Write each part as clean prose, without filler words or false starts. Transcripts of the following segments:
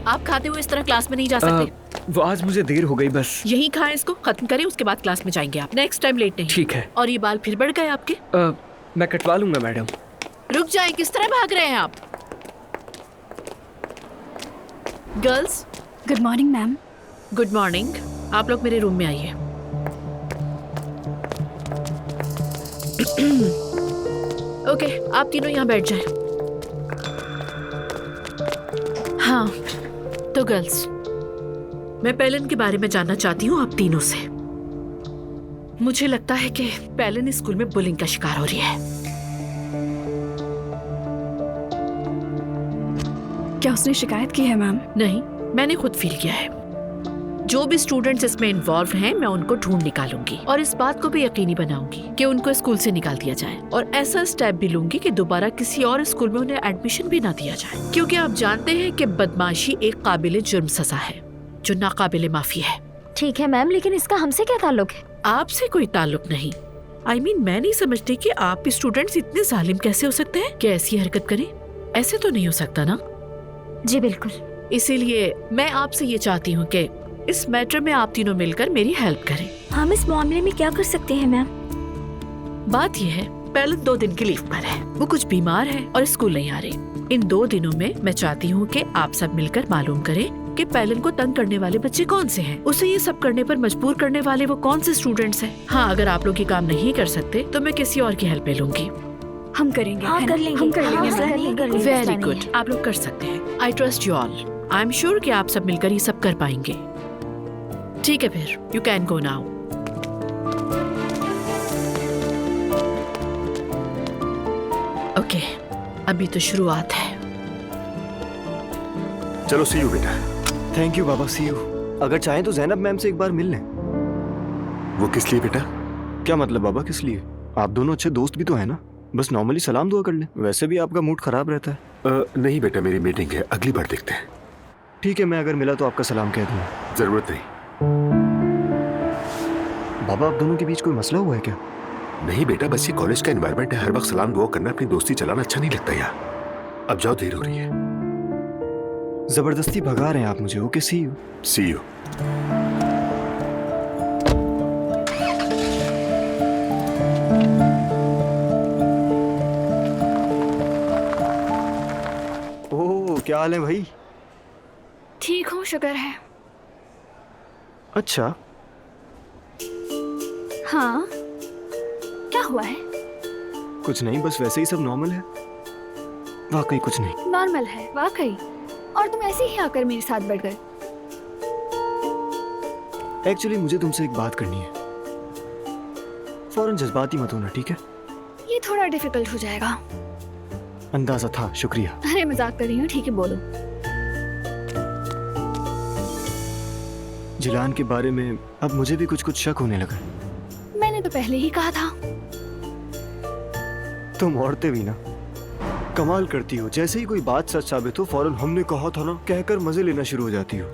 आप खाते हुए इस तरह क्लास में नहीं जा सकते। वो आज मुझे देर हो गई बस। यही खाएं, इसको खत्म करें, उसके बाद क्लास में जाएंगे आप। नेक्स्ट टाइम लेट नहीं। ठीक है। और ये बाल फिर बढ़ गए आपके? मैं कटवा लूंगा मैडम। रुक जाए, किस तरह भाग रहे हैं आप? Girls, good morning ma'am. Good morning. आप लोग मेरे रूम में आइए। ओके, आप तीनों यहाँ बैठ जाएं। हाँ, तो गर्ल्स, मैं पेलन के बारे में जानना चाहती हूँ आप तीनों से। मुझे लगता है कि पेलन स्कूल में बुलिंग का शिकार हो रही है। क्या उसने शिकायत की है मैम? नहीं, मैंने खुद फील किया है। जो भी स्टूडेंट्स इसमें इन्वॉल्व हैं, मैं उनको ढूंढ निकालूंगी और इस बात को भी यकीनी बनाऊंगी कि उनको स्कूल से निकाल दिया जाए, और ऐसा स्टेप भी लूंगी कि दोबारा किसी और स्कूल में उन्हें एडमिशन भी ना दिया जाए, क्योंकि आप जानते हैं कि बदमाशी एक काबिले जुर्म सजा है जो नाकाबिले माफी है। ठीक है मैम, लेकिन इसका हमसे क्या ताल्लुक है? आपसे कोई ताल्लुक नहीं। I mean, मैं नहीं समझती कि आप स्टूडेंट्स इतने जालिम कैसे हो सकते हैं कि ऐसी हरकत करें। ऐसे तो नहीं हो सकता ना? जी बिल्कुल। इसीलिए मैं आपसे ये चाहती हूँ कि इस मैटर में आप तीनों मिलकर मेरी हेल्प करें। हम इस मामले में क्या कर सकते हैं मैम? बात यह है, पेलन 2 दिन की लीव पर है। वो कुछ बीमार है और स्कूल नहीं आ रही। इन 2 दिनों में मैं चाहती हूँ कि आप सब मिलकर मालूम करें कि पेलन को तंग करने वाले बच्चे कौन से हैं, उसे ये सब करने पर मजबूर करने वाले वो कौन से स्टूडेंट्स हैं। हाँ, अगर आप लोग ये काम नहीं कर सकते तो मैं किसी और की हेल्प ले लूंगी। हम करेंगे। हाँ, कर लेंगे। हम कर लेंगे हाँ, मैम। कर लेंगे। वेरी गुड, आप लोग कर सकते हैं। I trust you all. I am sure कि आप सब मिलकर ये सब कर पाएंगे। ठीक है, फिर you can go now. Okay, अभी तो शुरुआत है। चलो सी यू बेटा। थैंक यू बाबा, सी यू। अगर चाहें तो जैनब मैम से एक बार मिल लें। वो किस लिए बेटा? क्या मतलब बाबा, किस लिए? आप दोनों अच्छे दोस्त भी तो हैं ना, बस नॉर्मली सलाम दुआ कर लें। वैसे भी आपका मूड खराब रहता है। नहीं बेटा, मेरी मीटिंग है, अगली बार देखते हैं। ठीक है, मैं अगर मिला तो आपका सलाम कह दूंगा। जरूरत नहीं। बाबा, आप दोनों के बीच कोई मसला हुआ है क्या? नहीं बेटा, बस ये कॉलेज का एनवायरनमेंट है, हर वक्त सलाम दुआ करना, अपनी दोस्ती चलाना अच्छा नहीं लगता यार। अब जाओ, देर हो रही है। जबरदस्ती भगा रहे हैं आप मुझे। Okay, see you. See you. Oh, क्या हाल है भाई? ठीक हूँ, शुक्र है। अच्छा, हाँ, क्या हुआ है? कुछ नहीं, बस वैसे ही सब नॉर्मल है। वाकई कुछ नहीं। नॉर्मल है वाकई। और तुम ऐसे ही आकर मेरे साथ बढ़ गए। एक्चुअली मुझे तुमसे एक बात करनी है। फौरन जज्बाती मत होना, ठीक है? ये थोड़ा डिफिकल्ट हो जाएगा। अंदाजा था, शुक्रिया। अरे मजाक कर रही हूँ, ठीक है बोलो। जिलान के बारे में अब मुझे भी कुछ कुछ शक होने लगा। मैंने तो पहले ही कहा था। तुम औरतें भी ना कमाल करती हो। जैसे ही कोई बात सच साबित हो, फौरन हमने कहा था ना कहकर मजे लेना शुरू हो जाती हो।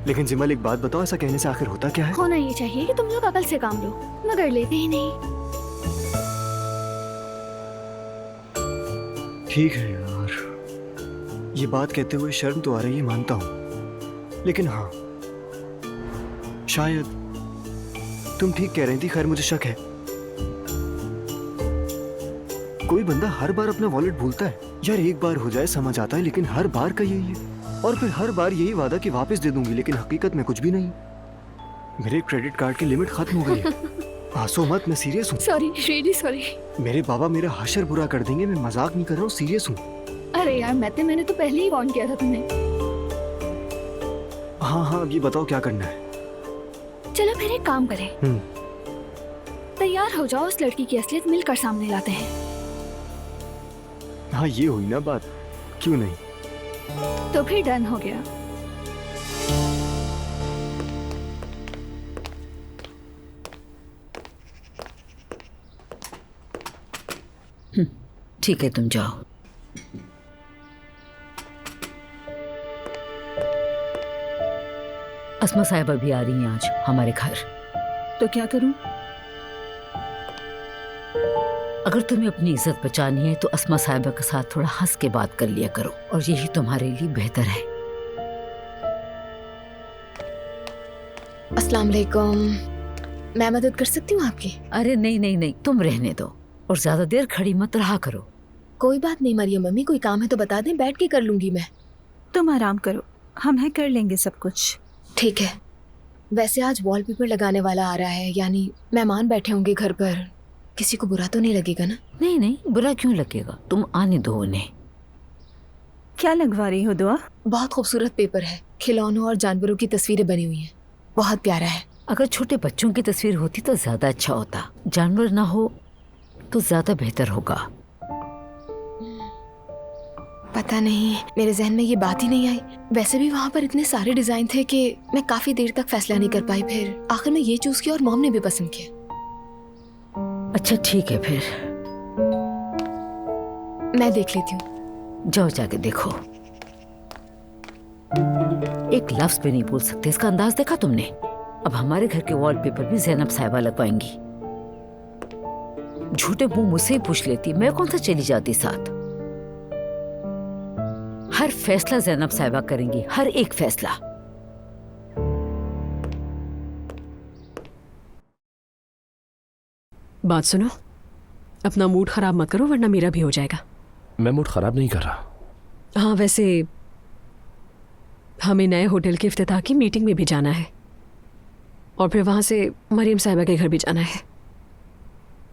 लेकिन जिमल, एक बात बताओ, ऐसा कहने से आखिर होता क्या है? होना ये चाहिए कि तुम लोग अकल से काम लो, मगर लेते ही नहीं। ठीक है यार, ये बात कहते हुए शर्म तो आ रही है, मानता हूं। लेकिन हाँ, शायद तुम ठीक कह रही थी। खैर, मुझे शक है। कोई बंदा हर बार अपना वॉलेट भूलता है यार। एक बार हो जाए समझ आता है, लेकिन हर बार का यही है। और फिर हर बार यही वादा कि वापस दे दूंगी, लेकिन हकीकत में कुछ भी नहीं। मेरे क्रेडिट कार्ड की लिमिट खत्म हो गई है। हंसो मत, मैं सीरियस हूँ। Sorry, really sorry. मेरे बाबा मेरा हशर बुरा कर देंगे। मैं मजाक नहीं कर रहा हूँ, सीरियस हूँ। अरे यार, मैंने तो पहले ही वार्न किया था तुम्हें। हाँ हाँ, अब ये बताओ क्या करना है? चलो फिर एक काम करें, तैयार हो जाओ, उस लड़की की असलियत मिलकर सामने लाते हैं। हाँ, ये हुई ना बात, क्यों नहीं? तो फिर डन हो गया। ठीक है, तुम जाओ। अस्मा साहिबा भी आ रही हैं आज हमारे घर। तो क्या करूं? अगर तुम्हें अपनी इज्जत बचानी है तो अस्मा साहिबा के साथ थोड़ा हंस के बात कर लिया करो, और यही तुम्हारे लिए बेहतर है। अस्सलाम वालेकुम। मैं मदद कर सकती हूँ आपकी? अरे नहीं नहीं नहीं, तुम रहने दो और ज्यादा देर खड़ी मत रहा करो। कोई बात नहीं मरियम मम्मी, कोई काम है तो बता दें, बैठ के कर लूंगी मैं। तुम आराम करो, हम है कर लेंगे सब कुछ। ठीक है। वैसे आज वॉलपेपर लगाने वाला आ रहा है, यानी मेहमान बैठे होंगे घर पर, किसी को बुरा तो नहीं लगेगा ना? नहीं नहीं, बुरा क्यों लगेगा, तुम आने दो उन्हें। क्या लगवा रही हो दुआ? बहुत खूबसूरत पेपर है, खिलौनों और जानवरों की तस्वीरें बनी हुई हैं, बहुत प्यारा है। अगर छोटे बच्चों की तस्वीर होती तो ज्यादा अच्छा होता, जानवर ना हो तो ज्यादा बेहतर होगा। पता नहीं, मेरे जहन में ये बात ही नहीं आई। वैसे भी वहाँ पर इतने सारे डिजाइन थे कि मैं काफी देर तक फैसला नहीं कर पाई, फिर आखिर में ये चूज किया और मॉम ने भी पसंद किया। अच्छा ठीक है, फिर मैं देख लेती हूँ। जाओ जाके देखो। एक लफ्ज भी नहीं बोल सकते, इसका अंदाज देखा तुमने? अब हमारे घर के वॉलपेपर भी ज़ैनब साहिबा लगवाएंगी। झूठे मुंह मुझसे ही पूछ लेती, मैं कौन सा चली जाती साथ। हर फैसला ज़ैनब साहिबा करेंगी, हर एक फैसला। बात सुनो, अपना मूड खराब मत करो वरना मेरा भी हो जाएगा। मैं मूड खराब नहीं कर रहा। हाँ, वैसे हमें नए होटल के इफ्तिताह की मीटिंग में भी जाना है और फिर वहां से मरियम साहिबा के घर भी जाना है।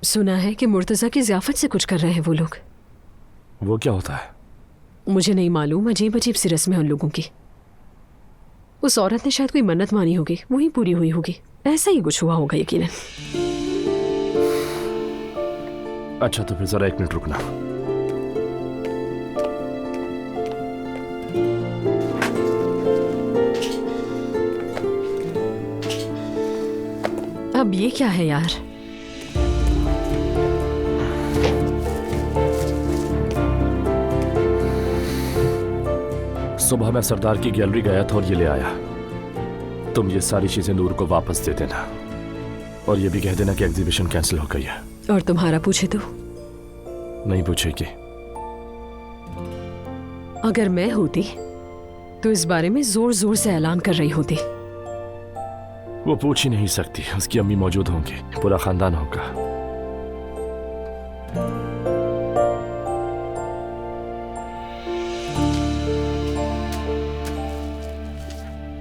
सुना है कि मुर्तज़ा की ज़ियाफ़त से कुछ कर रहे हैं वो लोग। वो क्या होता है? मुझे नहीं मालूम, अजीब अजीब सी रस्में उन लोगों की। उस औरत ने शायद कोई मन्नत मानी होगी, वही पूरी हुई होगी, ऐसा ही कुछ हुआ होगा यकीनन। अच्छा तो फिर जरा 1 मिनट रुकना। अब ये क्या है यार? सुबह मैं सरदार की गैलरी गया था और ये ले आया। तुम ये सारी चीजें नूर को वापस दे देना और ये भी कह देना कि एग्जीबिशन कैंसिल हो गई है। और तुम्हारा पूछे तो? नहीं पूछेगी। अगर मैं होती तो इस बारे में जोर जोर से ऐलान कर रही होती। वो पूछ ही नहीं सकती, उसकी अम्मी मौजूद होंगी, पूरा खानदान होगा।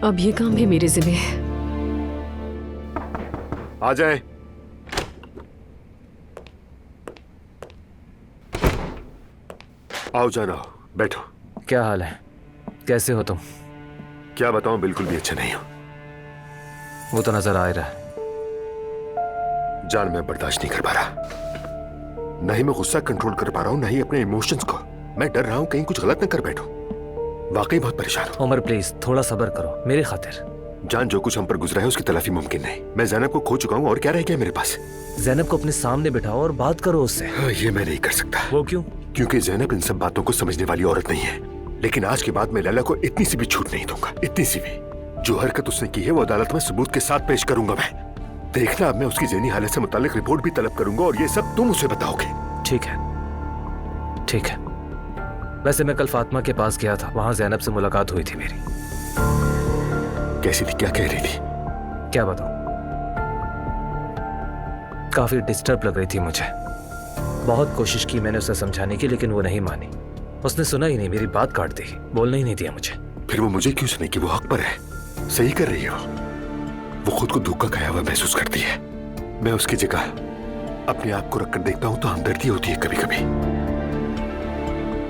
अब ये काम भी मेरे जिम्मे है। आ जाए। आओ जाना, बैठो। क्या हाल है, कैसे हो तुम? क्या बताऊं, बिल्कुल भी अच्छा नहीं हो। वो तो नजर आ रहा है। जान मैं बर्दाश्त नहीं कर पा रहा, न ही मैं गुस्सा कंट्रोल कर पा रहा हूं, न ही अपने इमोशंस को। मैं डर रहा हूं कहीं कुछ गलत न कर बैठूं। वाकई बहुत परेशान हूं। उमर प्लीज थोड़ा सब्र करो मेरी खातिर। जान, जो कुछ हम पर गुजरा है उसकी तलाफी मुमकिन नहीं। मैं ज़ैनब को खो चुका हूं और क्या रह गया मेरे पास? ज़ैनब को अपने सामने बिठाओ और बात करो उससे। हाँ, ये मैं नहीं कर सकता। वो क्यों? क्योंकि ज़ैनब इन सब बातों को समझने वाली औरत नहीं है। लेकिन आज के बाद मैं लैला को इतनी सी भी छूट नहीं दूंगा, इतनी सी भी। जो हरकत उसने की है वो अदालत में सबूत के साथ पेश करूंगा मैं। देखना, अब मैं उसकी ज़हनी हालत से मुताल्लिक रिपोर्ट भी तलब करूंगा और ये सब तुम उसे बताओगे। ठीक है, ठीक है। वैसे मैं कल फातिमा के पास गया था, वहां ज़ैनब से मुलाकात हुई थी मेरी। कैसी थी, क्या कह रही थी? क्या बताऊं, काफी डिस्टर्ब लग रही थी मुझे। बहुत कोशिश की मैंने उसे समझाने की, लेकिन वो नहीं मानी। उसने सुना ही नहीं, मेरी बात काट दी, बोलने ही नहीं दिया मुझे। फिर वो मुझे क्यों सुने कि वो हक पर है, सही कर रही है। वो खुद को धोखा खाया हुआ महसूस करती है। मैं उसकी जगह अपने आप को रखकर देखता हूं तो हमदर्दी होती है कभी कभी।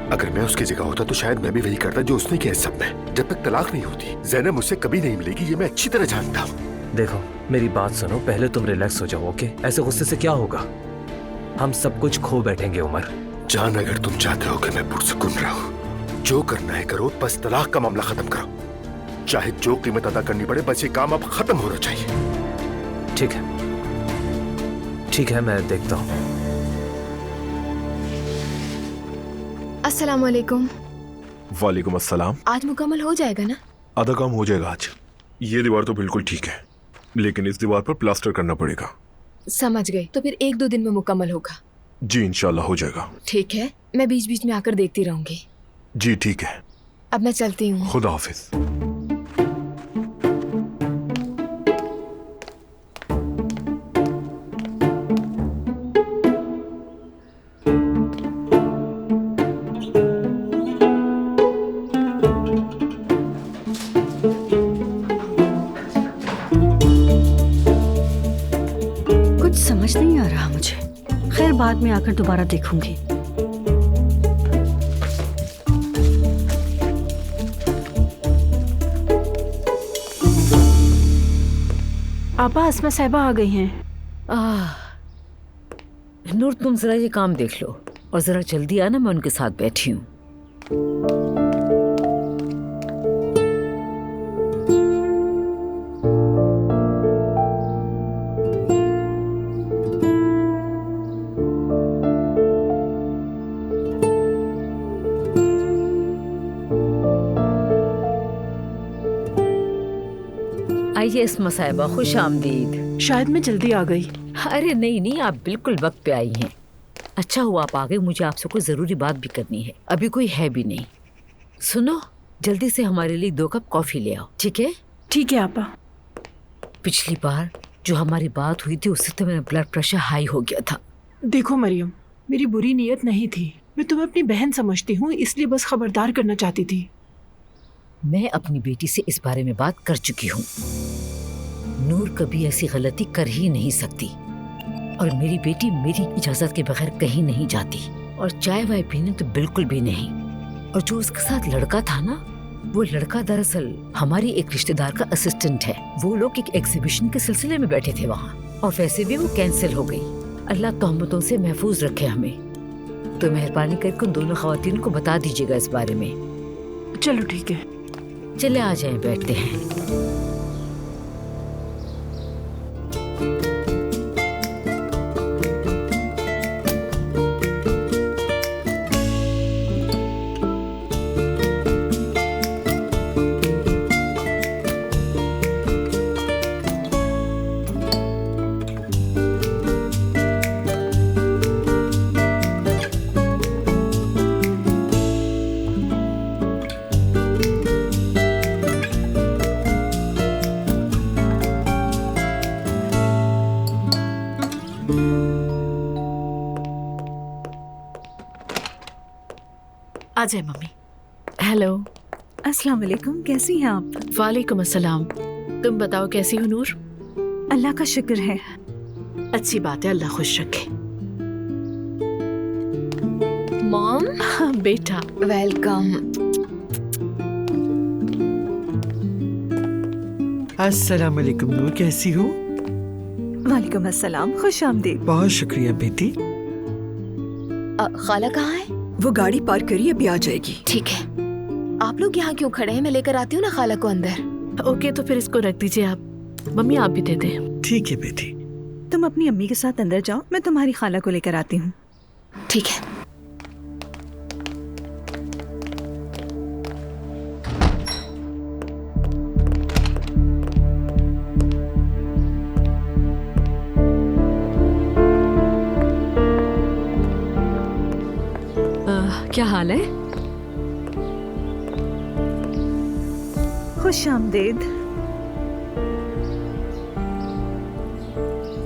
अगर मैं उसकी जगह होता तो शायद मैं भी वही करता जो उसने किया। सब में जब तक तलाक नहीं होती ज़ैनब मुझसे कभी नहीं मिलेगी, ये मैं अच्छी तरह जानता हूँ। देखो मेरी बात सुनो, पहले तुम रिलैक्स हो जाओ, ओके? ऐसे गुस्से से क्या होगा, हम सब कुछ खो बैठेंगे उमर। जान, अगर तुम चाहते हो कि मैं पुरसुकून रहूं, जो करना है करो, बस तलाक का मामला खत्म करो। चाहे जो कीमत अदा करनी पड़े, बस ये काम अब खत्म होना चाहिए। ठीक है, ठीक है, मैं देखता हूँ। अस्सलाम वालेकुम। वालेकुम अस्सलाम। आज मुकम्मल हो जाएगा ना? आधा काम हो जाएगा आज। ये दीवार तो बिल्कुल ठीक है, लेकिन इस दीवार पर प्लास्टर करना पड़ेगा। समझ गई, तो फिर 1-2 दिन में मुकम्मल होगा। जी इंशाल्लाह हो जाएगा। ठीक है, मैं बीच बीच में आकर देखती रहूंगी। जी ठीक है, अब मैं चलती हूँ। खुदा हाफिज। बाद में आकर दोबारा देखूंगी। आपा अस्मा साहिबा आ गई हैं। नूर, तुम जरा ये काम देख लो और जरा जल्दी आना, मैं उनके साथ बैठी हूँ। आइए अस्मा साहिबा, खुश आमदीद। शायद मैं जल्दी आ गई। अरे नहीं नहीं, आप बिल्कुल वक्त पे आई हैं। अच्छा हुआ आप आ गए, मुझे आपसे कोई जरूरी बात भी करनी है। अभी कोई है भी नहीं। सुनो, जल्दी से हमारे लिए 2 कप कॉफी ले आओ, ठीक है? ठीक है आपा। पिछली बार जो हमारी बात हुई थी उससे तो मेरा ब्लड प्रेशर हाई हो गया था। देखो मरियम, मेरी बुरी नीयत नहीं थी। मैं तुम्हें अपनी बहन समझती हूँ, इसलिए बस खबरदार करना चाहती थी। मैं अपनी बेटी से इस बारे में बात कर चुकी हूँ। नूर कभी ऐसी गलती कर ही नहीं सकती और मेरी बेटी मेरी इजाजत के बगैर कहीं नहीं जाती, और चाय वाय पीने तो बिल्कुल भी नहीं। और जो उसके साथ लड़का था ना, वो लड़का दरअसल हमारी एक रिश्तेदार का असिस्टेंट है। वो लोग एक एग्जीबिशन के सिलसिले में बैठे थे वहाँ, और वैसे भी वो कैंसिल हो गई। अल्लाह तोहमतों से महफूज रखे हमें। तो मेहरबानी करके उन दोनों खवातीन को बता दीजिएगा इस बारे में। चलो ठीक है। चले आ जाएं, बैठते हैं। आ जाए मम्मी। हेलो। अस्सलाम वालेकुम, कैसी हैं आप? वालेकुम अस्सलाम। तुम बताओ कैसी हो नूर? अल्लाह का शुक्र है। अच्छी बात है, अल्लाह खुश रखे। मॉम। हाँ बेटा। वेलकम। अस्सलाम वालेकुम नूर, कैसी हो? वालेकुम अस्सलाम, खुश आमदीद। बहुत शुक्रिया बेटी। खाला कहाँ है? वो गाड़ी पार्क करिए, अभी आ जाएगी। ठीक है। आप लोग यहाँ क्यों खड़े हैं? मैं लेकर आती हूँ ना खाला को अंदर। ओके, तो फिर इसको रख दीजिए आप। मम्मी आप भी दे दें। ठीक है बेटी। तुम अपनी अम्मी के साथ अंदर जाओ, मैं तुम्हारी खाला को लेकर आती हूँ। ठीक है। क्या हाल है? खुश आमदीद।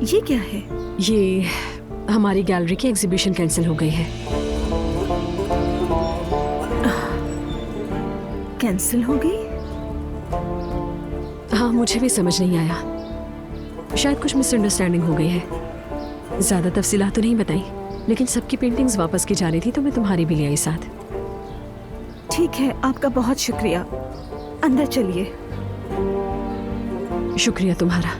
ये क्या है? ये हमारी गैलरी की एग्जीबिशन कैंसिल हो गई है। कैंसिल हो गई? हाँ, मुझे भी समझ नहीं आया। शायद कुछ मिसअंडरस्टैंडिंग हो गई है। ज्यादा तफसीलात तो नहीं बताई, लेकिन सबकी पेंटिंग्स वापस की जा रही थी तो मैं तुम्हारी भी ले आई साथ। ठीक है, आपका बहुत शुक्रिया। अंदर चलिए। शुक्रिया तुम्हारा।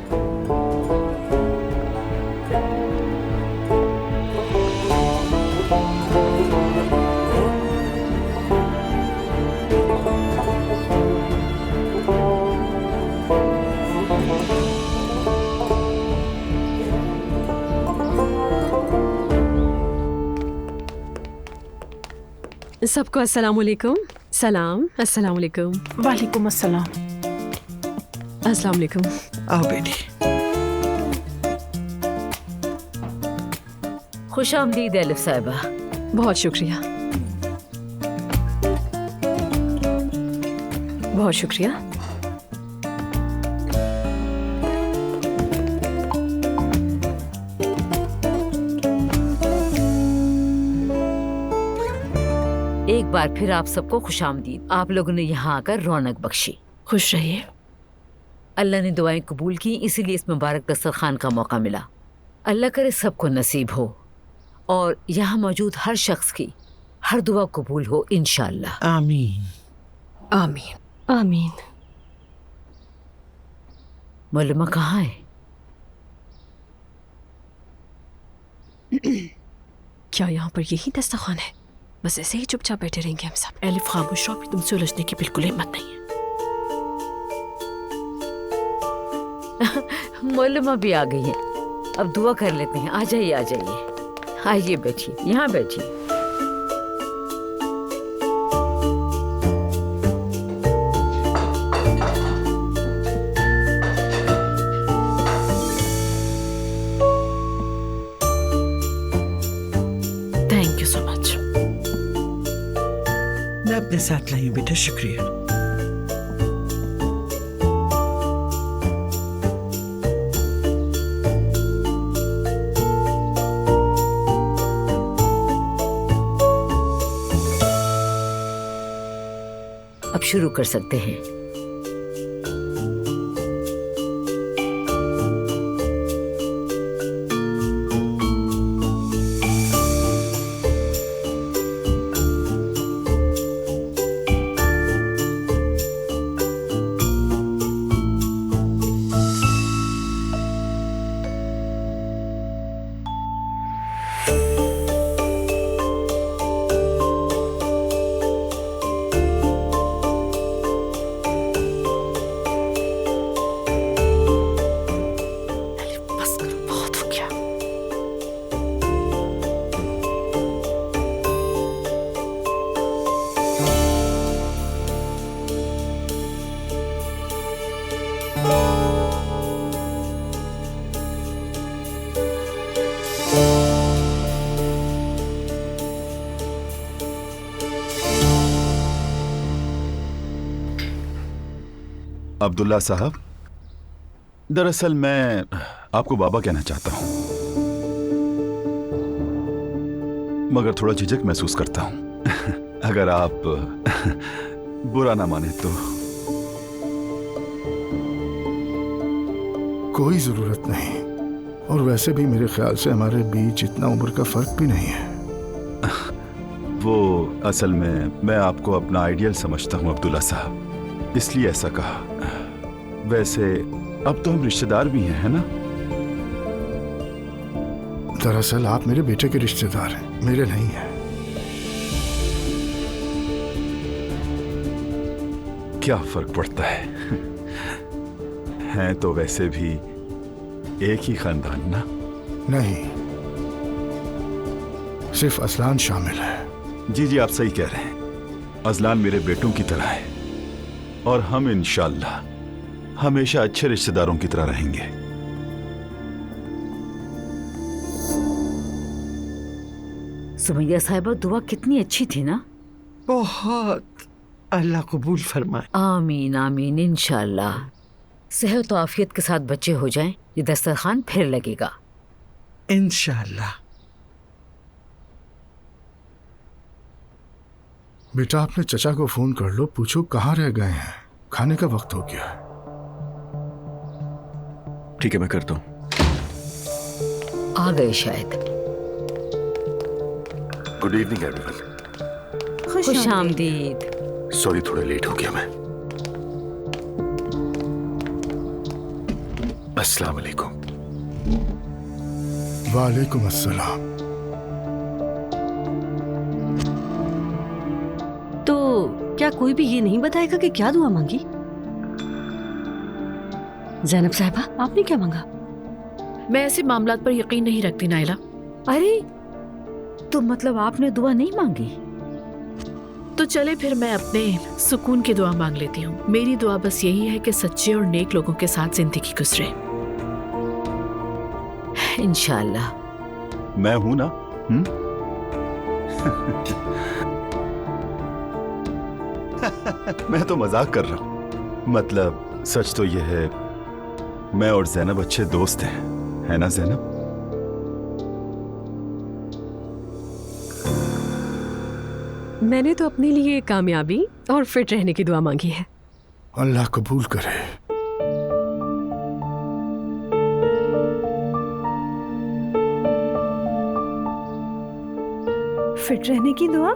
सबको अस्सलाम वालेकुम। सलाम। अस्सलाम वालेकुम। वालेकुम अस्सलाम। अस्सलाम वालेकुम। आओ बेटी। खुश आमदीद एलिफ साहिबा। बहुत शुक्रिया, बहुत शुक्रिया। एक बार फिर आप सबको खुशामदीद। आप लोगों ने यहाँ आकर रौनक बख्शी। खुश रहिए। अल्लाह ने दुआएं कबूल की, इसीलिए इस मुबारक दस्तरखान का मौका मिला। अल्लाह करे सबको नसीब हो और यहाँ मौजूद हर शख्स की हर दुआ कबूल हो इंशाअल्लाह। आमीन आमीन आमीन। मौलमा कहाँ है? क्या यहाँ पर यही दस्तरखान है? बस ऐसे ही चुपचाप बैठे रहेंगे हम सब। एलिफ खामोश रहो, तुमसे उलझने की बिल्कुल हिम्मत नहीं है। मौलमा भी आ गई है, अब दुआ कर लेते हैं। आ जाइए, आ जाइए, आइए बैठिए, यहाँ बैठिए। Thank you so much. मैं अपने साथ लाई हूँ बेटा, शुक्रिया। अब शुरू कर सकते हैं। बस करो, बहुत हो गया। अब्दुल्ला साहब, दरअसल मैं आपको बाबा कहना चाहता हूं, मगर थोड़ा झिझक महसूस करता हूं। अगर आप बुरा ना माने तो। कोई जरूरत नहीं, और वैसे भी मेरे ख्याल से हमारे बीच इतना उम्र का फर्क भी नहीं है। वो असल में मैं आपको अपना आइडियल समझता हूं अब्दुल्ला साहब, इसलिए ऐसा कहा। वैसे अब तो हम रिश्तेदार भी हैं, है ना? दरअसल आप मेरे बेटे के रिश्तेदार हैं, मेरे नहीं हैं। क्या फर्क पड़ता है? हैं तो वैसे भी एक ही खानदान ना? नहीं, सिर्फ असलान शामिल है। जी जी, आप सही कह रहे हैं। अजलान मेरे बेटों की तरह है, और हम इंशाअल्लाह हमेशा अच्छे रिश्तेदारों की तरह रहेंगे। सुमैया साहिबा, दुआ कितनी अच्छी थी ना? बहुत। अल्लाह कबूल फरमाए। आमीन आमीन, इंशाअल्लाह सेहत और आफियत के साथ बच्चे हो जाएं, ये दस्तरखान फिर लगेगा इंशाअल्लाह। बेटा, अपने चचा को फोन कर लो, पूछो कहाँ रह गए हैं, खाने का वक्त हो गया है। ठीक है, मैं करता हूँ। आ गए शायद। Good evening everyone. खुश आमदीद। सॉरी, थोड़ा लेट हो गया मैं। अस्सलाम वालेकुम। वालेकुम अस्सलाम। तो क्या कोई भी ये नहीं बताएगा कि क्या दुआ मांगी? ज़ैनब साहिबा, आपने क्या मांगा? मैं ऐसे मामलात पर यकीन नहीं रखती नाइला। अरे, तो मतलब आपने दुआ नहीं मांगी? तो चले फिर मैं अपने सुकून की दुआ मांग लेती हूँ। मेरी दुआ बस यही है कि सच्चे और नेक लोगों के साथ जिंदगी गुजरे। इंशाअल्लाह। मैं हूं ना? मैं तो मजाक कर रहा हूं। मतलब सच तो यह है, मैं और ज़ैनब अच्छे दोस्त हैं, है ना ज़ैनब? मैंने तो अपने लिए कामयाबी और फिट रहने की दुआ मांगी है। अल्लाह कबूल करे। फिट रहने की दुआ।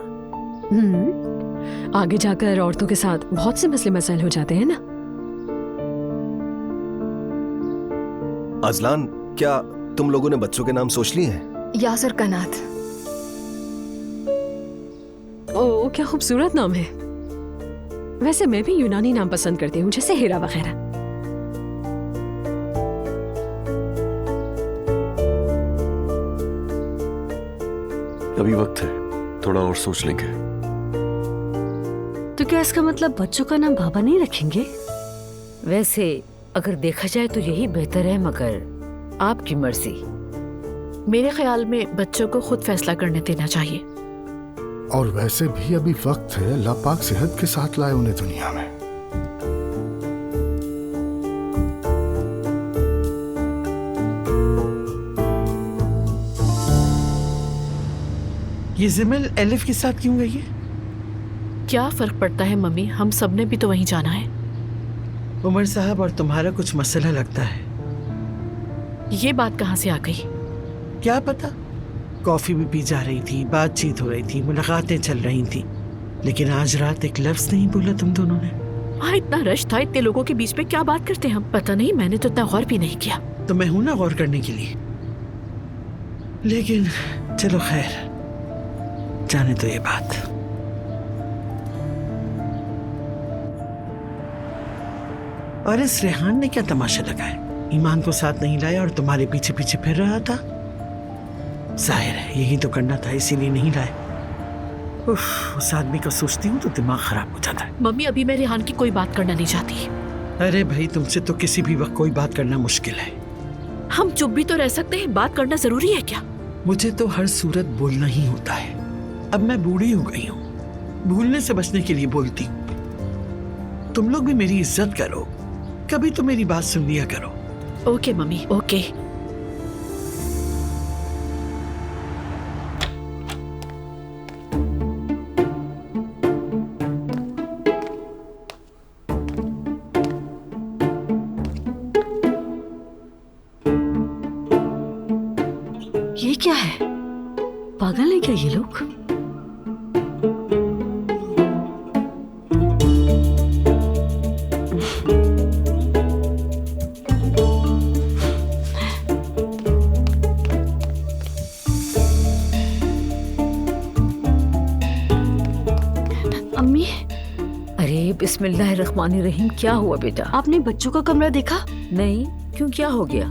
आगे जाकर औरतों के साथ बहुत से मसले मसाइल हो जाते हैं ना। अजलान, क्या तुम लोगों ने बच्चों के नाम सोच लिए हैं? यासर कनात। ओ, क्या खूबसूरत नाम है। वैसे मैं भी यूनानी नाम पसंद करती हूँ, जैसे हीरा वगैरह। अभी वक्त है, थोड़ा और सोच लेंगे। तो क्या इसका मतलब बच्चों का नाम बाबा नहीं रखेंगे? वैसे अगर देखा जाए तो यही बेहतर है, मगर आपकी मर्जी। मेरे ख्याल में बच्चों को खुद फैसला करने देना चाहिए। और वैसे भी अभी वक्त है, अल्लाह पाक सेहत के साथ लाए उन्हें दुनिया में। ये जिमिल एलिफ के साथ क्यों गई है? क्या फर्क पड़ता है मम्मी, हम सबने भी तो वहीं जाना है। उमर साहब और तुम्हारा कुछ मसला लगता है। ये बात कहाँ से आ गई? क्या पता, कॉफी भी पी जा रही थी, बातचीत हो रही थी, मुलाकातें चल रही थी, लेकिन आज रात एक लफ्ज नहीं बोला तुम दोनों ने। वहाँ इतना रश था, इतने लोगों के बीच में क्या बात करते हम? पता नहीं, मैंने तो इतना गौर भी नहीं किया। तो मैं हूं ना गौर करने के लिए। लेकिन चलो खैर, जाने तो ये बात। और इस रेहान ने क्या तमाशा लगाया? ईमान को साथ नहीं लाया और तुम्हारे पीछे पीछे फिर रहा था। जाहिर है यही तो करना था, इसीलिए नहीं लाए। उस आदमी का सोचती हूँ तो दिमाग खराब हो जाता है। मम्मी, अभी मैं रेहान की कोई बात करना नहीं चाहती। अरे भाई, तुमसे तो किसी भी वक्त कोई बात करना मुश्किल है। हम चुप भी तो रह सकते हैं, बात करना जरूरी है क्या? मुझे तो हर सूरत बोलना ही होता है। अब मैं बूढ़ी हो गई हूँ, भूलने से बचने के लिए बोलती हूँ। तुम लोग भी मेरी इज्जत करो, कभी तो मेरी बात सुन लिया करो। Okay mummy, okay. ये क्या है? पागल है क्या ये लोग? अम्मी, अरे बिस्मिल्लाहिर्रहमानिर्रहीम, क्या हुआ बेटा? आपने बच्चों का कमरा देखा? नहीं, क्यों, क्या हो गया?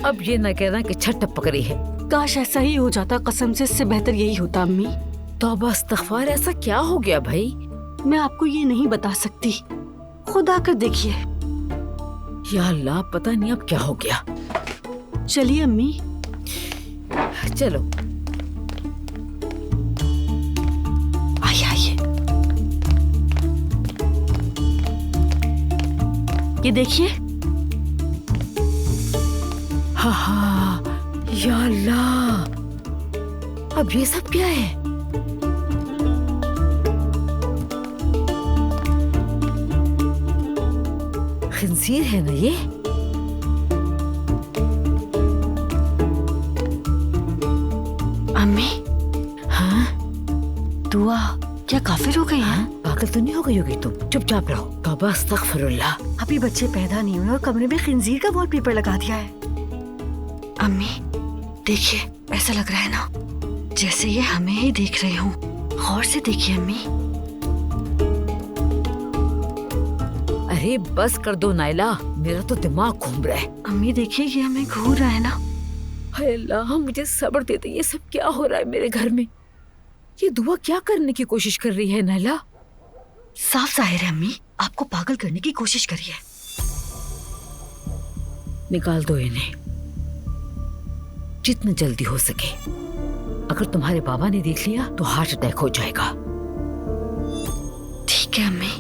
अब ये न कहना कि छत टपक रही है। काश ऐसा ही हो जाता, कसम से इससे बेहतर यही होता अम्मी। तौबा इस्तग़फ़ार, ऐसा क्या हो गया भाई? मैं आपको ये नहीं बता सकती, खुद आकर देखिए। या अल्लाह, पता नहीं अब क्या हो गया। चलिए अम्मी। चलो आइए आइए। ये देखिए। हाँ हाँ, या अल्लाह, अब ये सब क्या है? खिंजीर है ना ये? अम्मी। हाँ? दुआ क्या काफिर हो गई है? हाँ? पागल तो नहीं हो गई होगी तुम? चुपचाप रहो। तौबा अस्तग़फिरुल्लाह। अभी बच्चे पैदा नहीं हुए और कमरे में खिंजीर का वॉलपेपर लगा दिया है। अम्मी देखिए, ऐसा लग रहा है ना जैसे ये हमें ही देख रहे हों। गौर से देखिए अम्मी। अरे बस कर दो नाइला, मेरा तो दिमाग घूम रहा है। अम्मी देखिए, ये हमें घूर रहा है ना। हाय अल्लाह, मुझे सब्र दे दे। ये सब क्या हो रहा है मेरे घर में? ये दुआ क्या करने की कोशिश कर रही है नाइला? साफ जाहिर है अम्मी आपको पागल करने की कोशिश करी है। निकाल दो इन्हें जितना जल्दी हो सके। अगर तुम्हारे बाबा ने देख लिया तो हार्ट अटैक हो जाएगा। ठीक है अम्मी।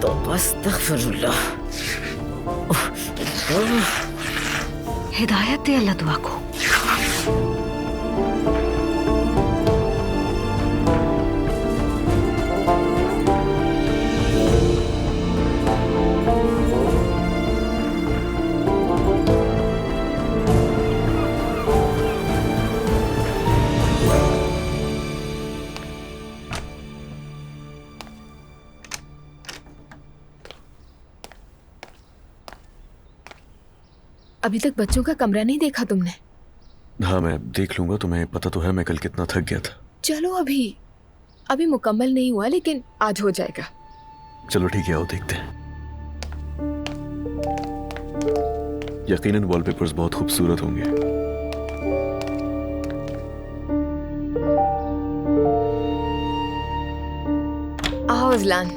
तो बस अस्तग़फिरुल्लाह। हिदायत दे अल्लाह दुआ को। अभी तक बच्चों का कमरा नहीं देखा तुमने? हाँ मैं देख लूंगा, तुम्हें पता तो है मैं कल कितना थक गया था। चलो अभी मुकम्मल नहीं हुआ, लेकिन आज हो जाएगा। चलो ठीक है, आओ देखते हैं। यकीनन वॉलपेपर्स बहुत खूबसूरत होंगे। आओ अजलान।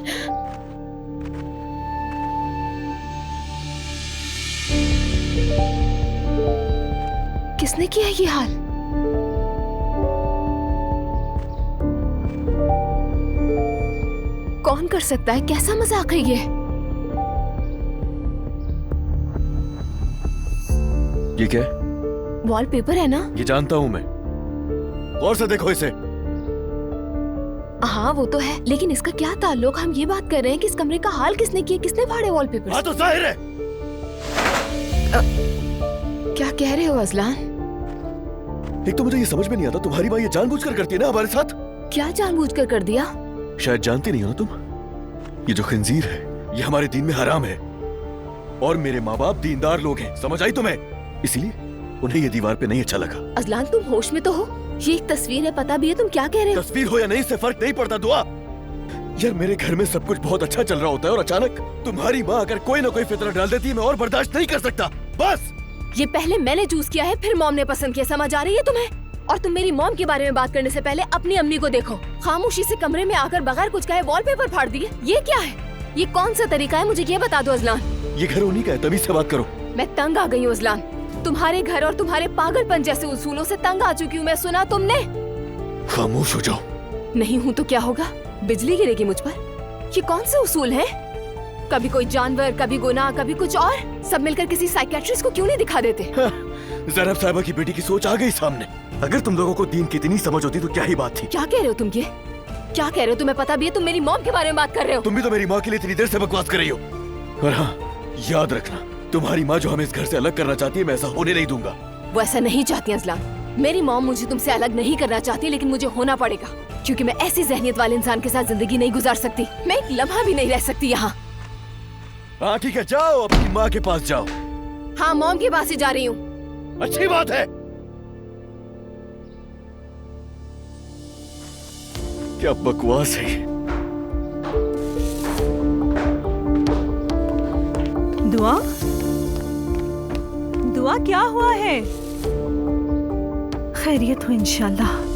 किसने किया ये हाल? कौन कर सकता है? कैसा मजाक है ये क्या है? वॉलपेपर है ना? ये जानता हूं मैं, और से देखो इसे। हाँ वो तो है, लेकिन इसका क्या ताल्लुक? हम ये बात कर रहे हैं कि इस कमरे का हाल किसने किया, किसने फाड़े वॉलपेपर? हाँ तो जाहिर है। क्या कह रहे हो अजलान? एक तो मुझे ये समझ में नहीं आता, तुम्हारी माँ ये जानबूझकर करती है ना हमारे साथ? क्या जानबूझकर कर दिया? शायद जानती नहीं हो ना तुम, ये जो खंजीर है ये हमारे दीन में हराम है, और मेरे माँ बाप दीनदार लोग हैं, समझ आई तुम्हें? इसीलिए उन्हें ये दीवार पे नहीं अच्छा लगा। अजलान तुम होश में तो हो? ये एक तस्वीर है, पता भी है तुम क्या कह रहे हो? तस्वीर हो या नहीं इससे फर्क नहीं पड़ता दुआ। यार मेरे घर में सब कुछ बहुत अच्छा चल रहा होता है और अचानक तुम्हारी माँ अगर कोई ना कोई फितरत डाल देती है, मैं और बर्दाश्त नहीं कर सकता। बस ये पहले मैंने चूज किया है, फिर मॉम ने पसंद किया, समझ आ रही है तुम्हें? और तुम मेरी मॉम के बारे में बात करने से पहले अपनी अम्मी को देखो। खामोशी से कमरे में आकर बगैर कुछ कहे वॉलपेपर फाड़ दिए। ये क्या है? ये कौन सा तरीका है? मुझे ये बता दो अजलान। ये घर उन्हीं का है, तभी से बात करो। मैं तंग आ गई हूँ अजलान, तुम्हारे घर और तुम्हारे पागलपन जैसे उसूलों से तंग आ चुकी हूँ मैं। सुना तुमने? खामोश हो जाओ। नहीं हूँ तो क्या होगा? बिजली गिरेगी मुझ पर? ये कौन से उसूल हैं? कभी कोई जानवर, कभी गुनाह, कभी कुछ और। सब मिलकर किसी साइकियाट्रिस्ट को क्यों नहीं दिखा देते? ज़ैनब साहिबा की बेटी की सोच आ गई सामने। अगर तुम लोगों को दीन की इतनी समझ होती तो क्या ही बात थी। क्या कह रहे हो तुम? ये क्या कह रहे हो? तुम्हें पता भी है तुम मेरी मॉम के बारे में बात कर रहे हो? तुम भी तो मेरी माँ के लिए इतनी देर से बकवास कर रही हो। और हाँ याद रखना, तुम्हारी माँ जो हमें इस घर से अलग करना चाहती है, मैं ऐसा होने नहीं दूंगा। वो ऐसा नहीं चाहती अजलान। मेरी मॉम मुझे तुमसे अलग नहीं करना चाहती, लेकिन मुझे होना पड़ेगा, क्योंकि मैं ऐसी जहनियत वाले इंसान के साथ जिंदगी नहीं गुजार सकती। मैं एक लम्हा भी नहीं रह सकती यहाँ। हाँ ठीक है, जाओ अपनी माँ के पास जाओ। हाँ मॉम के पास ही जा रही हूँ। अच्छी बात है। क्या बकवास है ये? दुआ, दुआ क्या हुआ है? खैरियत हो इंशाल्लाह।